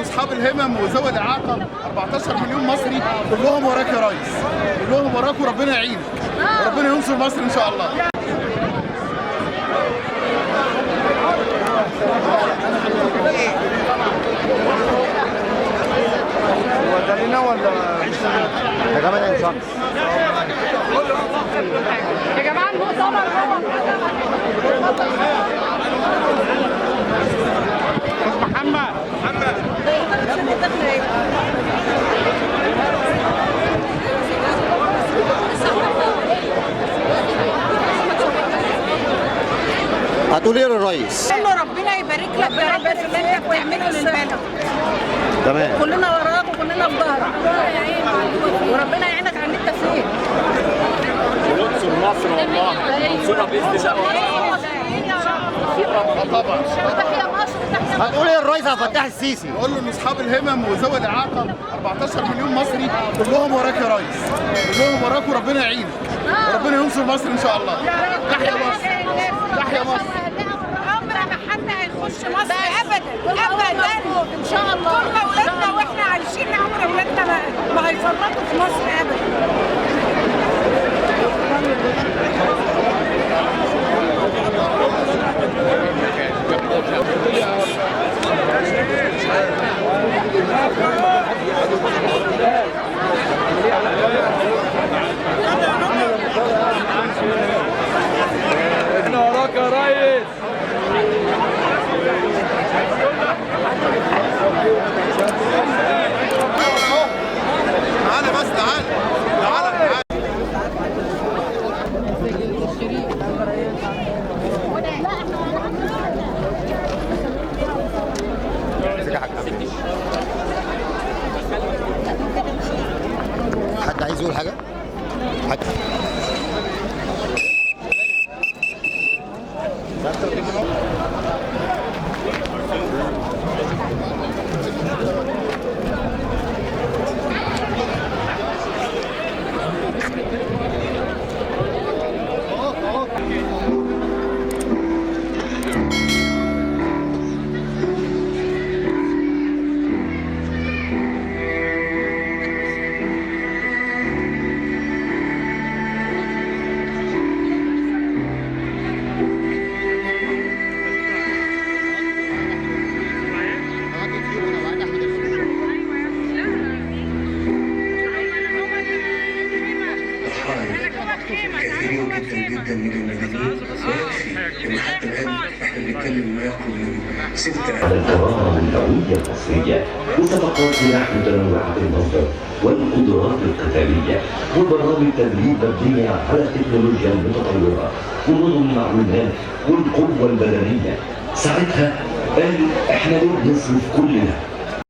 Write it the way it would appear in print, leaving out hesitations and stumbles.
ان اصحاب الهمم وذوي الاعاقه 14 مليون مصري كلهم وراك يا ريس، كلهم وراك وربنا يعينك وربنا ينصر مصر ان شاء الله. هو ده لينا ولا ده كمان ان شاء الله؟ يا جماعه المؤتمر محمد هتقول ايه للريس؟ قول له ربنا يبارك لك يا رب في اللي انت بتعمله للبلد. تمام. كلنا وراك وكلنا في ظهرك وربنا يعينك على اللي انت فيه. وينصر مصر والله منصوره باذن الله. طبعا. تحيا مصر تحيا. هتقول ايه للريس عبد الفتاح السيسي؟ نقول له ان اصحاب الهمم وذوي الاعاقه 14 مليون مصري كلهم وراك يا ريس، كلهم وراك وربنا يعينك وربنا ينصر مصر ان شاء الله. تحيا مصر، تحيا مصر. عمر ما حد هيخش مصر ابدا ابدا ان شاء الله. طول ما اولادنا واحنا عايشين عمر اولادنا ما هيفرطوا في مصر ابدا. احنا وراك يا ريس. تعالى بس تعالى تعالى. حد عايز يقول حاجه؟ حد كثيرين جدا جدا من المدنيين ويكفي ان حتى الان احنا بنتكلم ما يقرب من 6 القراءة الهوية المصرية مسابقات سلاح متنوعة المصدر والقدرات القتالية وبرامج تدريب مبنية على التكنولوجيا المتطورة ونظم المعلومات والقوة البدنية. ساعتها قالوا احنا ليه بنصرف كل ده؟